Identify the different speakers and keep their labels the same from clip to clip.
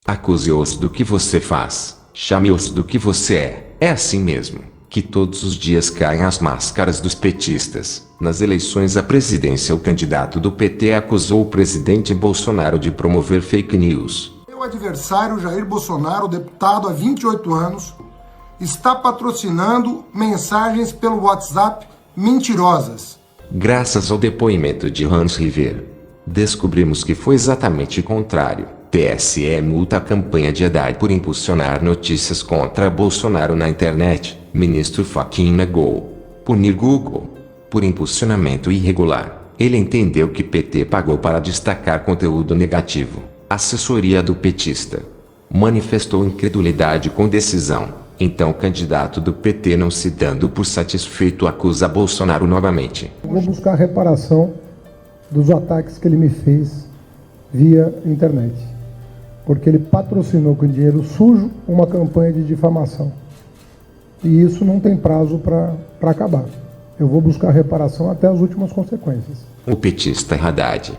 Speaker 1: Acuse-os do que você faz, chame-os do que você é. É assim mesmo que todos os dias caem as máscaras dos petistas. Nas eleições à presidência, o candidato do PT acusou o presidente Bolsonaro de promover fake news.
Speaker 2: Meu adversário, Jair Bolsonaro, deputado há 28 anos, está patrocinando mensagens pelo WhatsApp mentirosas.
Speaker 1: Graças ao depoimento de Hans River, descobrimos que foi exatamente o contrário. TSE multa a campanha de Haddad por impulsionar notícias contra Bolsonaro na internet. Ministro Fachin negou. Punir Google por impulsionamento irregular. Ele entendeu que PT pagou para destacar conteúdo negativo. Assessoria do petista manifestou incredulidade com decisão. Então o candidato do PT, não se dando por satisfeito, acusa Bolsonaro novamente.
Speaker 3: Vou buscar reparação dos ataques que ele me fez via internet, porque ele patrocinou com dinheiro sujo uma campanha de difamação. E isso não tem prazo para acabar. Eu vou buscar reparação até as últimas consequências.
Speaker 1: O petista Haddad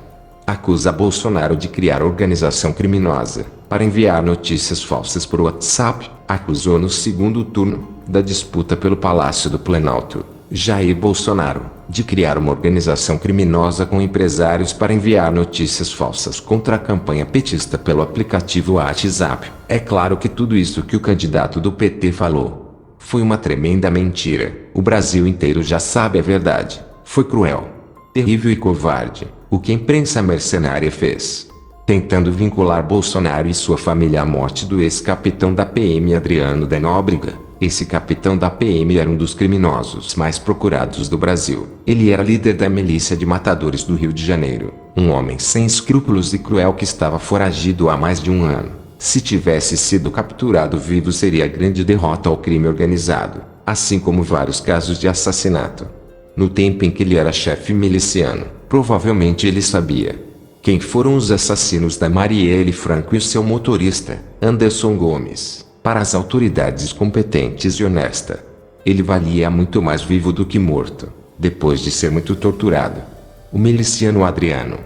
Speaker 1: acusa Bolsonaro de criar organização criminosa para enviar notícias falsas por WhatsApp. Acusou no segundo turno da disputa pelo Palácio do Planalto Jair Bolsonaro de criar uma organização criminosa com empresários para enviar notícias falsas contra a campanha petista pelo aplicativo WhatsApp. É claro que tudo isso que o candidato do PT falou foi uma tremenda mentira. O Brasil inteiro já sabe a verdade. Foi cruel, terrível e covarde o que a imprensa mercenária fez, tentando vincular Bolsonaro e sua família à morte do ex-capitão da PM Adriano da Nóbrega. Esse capitão da PM era um dos criminosos mais procurados do Brasil. Ele era líder da milícia de matadores do Rio de Janeiro, um homem sem escrúpulos e cruel que estava foragido há mais de um ano. Se tivesse sido capturado vivo, seria grande derrota ao crime organizado, assim como vários casos de assassinato. No tempo em que ele era chefe miliciano, provavelmente ele sabia quem foram os assassinos da Marielle Franco e o seu motorista, Anderson Gomes. Para as autoridades competentes e honestas, ele valia muito mais vivo do que morto, depois de ser muito torturado. O miliciano Adriano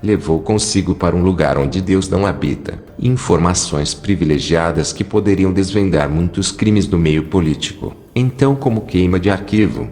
Speaker 1: levou consigo para um lugar onde Deus não habita informações privilegiadas que poderiam desvendar muitos crimes do meio político. Então, como queima de arquivo,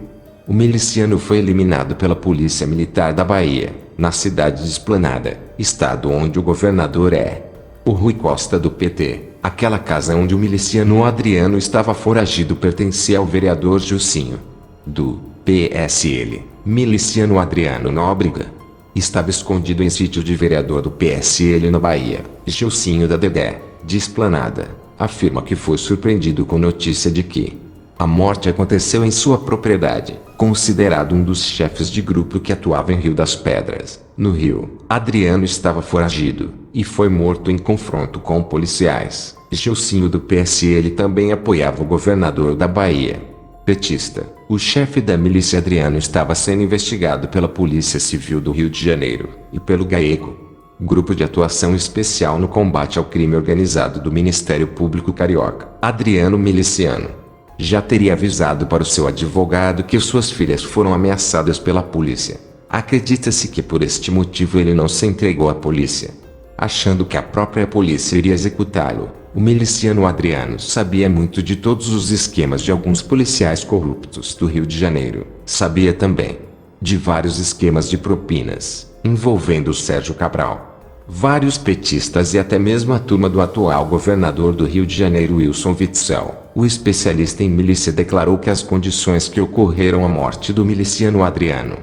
Speaker 1: o miliciano foi eliminado pela Polícia Militar da Bahia, na cidade de Esplanada, estado onde o governador é o Rui Costa do PT. Aquela casa onde o miliciano Adriano estava foragido pertencia ao vereador Gilcinho, do PSL. Miliciano Adriano Nóbrega estava escondido em sítio de vereador do PSL na Bahia. Gilcinho da Dedé, de Esplanada, afirma que foi surpreendido com notícia de que a morte aconteceu em sua propriedade. Considerado um dos chefes de grupo que atuava em Rio das Pedras, no Rio, Adriano estava foragido e foi morto em confronto com policiais. Gilcinho do PSL também apoiava o governador da Bahia, petista. O chefe da milícia Adriano estava sendo investigado pela Polícia Civil do Rio de Janeiro e pelo GAECO, Grupo de Atuação Especial no Combate ao Crime Organizado do Ministério Público Carioca. Adriano, miliciano, já teria avisado para o seu advogado que suas filhas foram ameaçadas pela polícia. Acredita-se que por este motivo ele não se entregou à polícia, achando que a própria polícia iria executá-lo. O miliciano Adriano sabia muito de todos os esquemas de alguns policiais corruptos do Rio de Janeiro. Sabia também de vários esquemas de propinas, envolvendo Sérgio Cabral, vários petistas e até mesmo a turma do atual governador do Rio de Janeiro, Wilson Witzel. O especialista em milícia declarou que as condições que ocorreram a morte do miliciano Adriano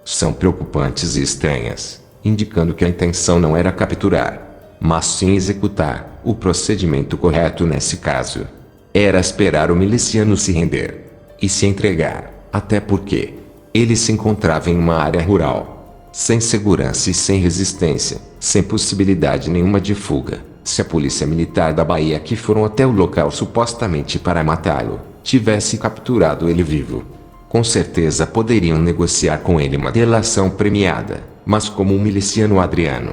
Speaker 1: são preocupantes e estranhas, indicando que a intenção não era capturar, mas sim executar. O procedimento correto nesse caso era esperar o miliciano se render e se entregar, até porque ele se encontrava em uma área rural, sem segurança e sem resistência, sem possibilidade nenhuma de fuga. Se a Polícia Militar da Bahia, que foram até o local supostamente para matá-lo, tivesse capturado ele vivo, com certeza poderiam negociar com ele uma delação premiada. Mas como o miliciano Adriano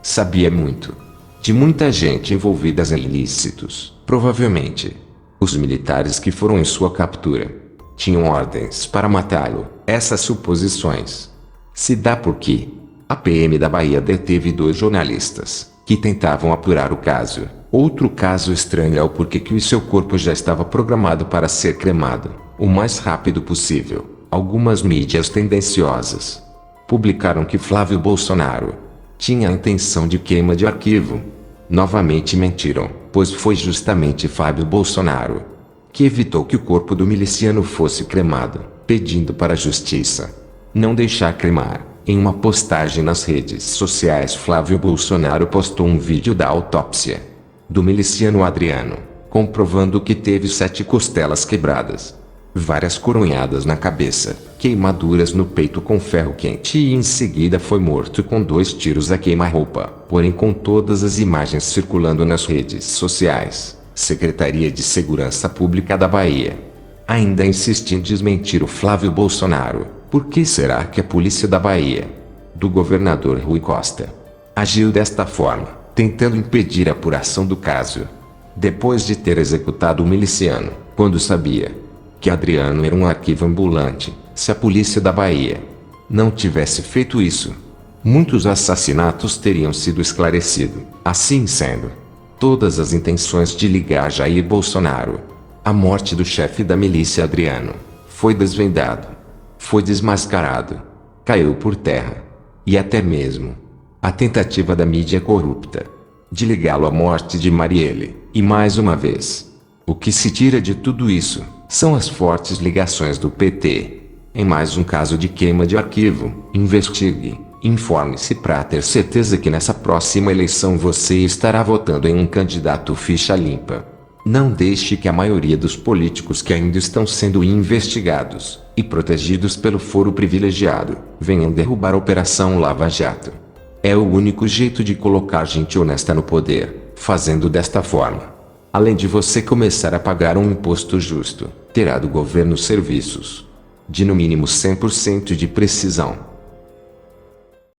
Speaker 1: sabia muito de muita gente envolvida em ilícitos, provavelmente os militares que foram em sua captura tinham ordens para matá-lo. Essas suposições se dá porque a PM da Bahia deteve 2 jornalistas que tentavam apurar o caso. Outro caso estranho é o porquê que o seu corpo já estava programado para ser cremado o mais rápido possível. Algumas mídias tendenciosas publicaram que Flávio Bolsonaro tinha a intenção de queima de arquivo. Novamente mentiram, pois foi justamente Flávio Bolsonaro que evitou que o corpo do miliciano fosse cremado, pedindo para a justiça não deixar cremar. Em uma postagem nas redes sociais, Flávio Bolsonaro postou um vídeo da autópsia do miliciano Adriano, comprovando que teve 7 costelas quebradas, várias coronhadas na cabeça, queimaduras no peito com ferro quente e em seguida foi morto com 2 tiros a queima-roupa. Porém, com todas as imagens circulando nas redes sociais, Secretaria de Segurança Pública da Bahia ainda insiste em desmentir o Flávio Bolsonaro. Por que será que a polícia da Bahia, do governador Rui Costa, agiu desta forma, tentando impedir a apuração do caso, depois de ter executado o miliciano, quando sabia que Adriano era um arquivo ambulante? Se a polícia da Bahia não tivesse feito isso, muitos assassinatos teriam sido esclarecidos. Assim sendo, todas as intenções de ligar Jair Bolsonaro à morte do chefe da milícia Adriano foi desvendado, foi desmascarado, caiu por terra. E até mesmo a tentativa da mídia corrupta de ligá-lo à morte de Marielle. E mais uma vez, o que se tira de tudo isso são as fortes ligações do PT. Em mais um caso de queima de arquivo, investigue, informe-se para ter certeza que nessa próxima eleição você estará votando em um candidato ficha limpa. Não deixe que a maioria dos políticos que ainda estão sendo investigados e protegidos pelo foro privilegiado venham derrubar a Operação Lava Jato. É o único jeito de colocar gente honesta no poder. Fazendo desta forma, além de você começar a pagar um imposto justo, terá do governo serviços de no mínimo 100% de precisão.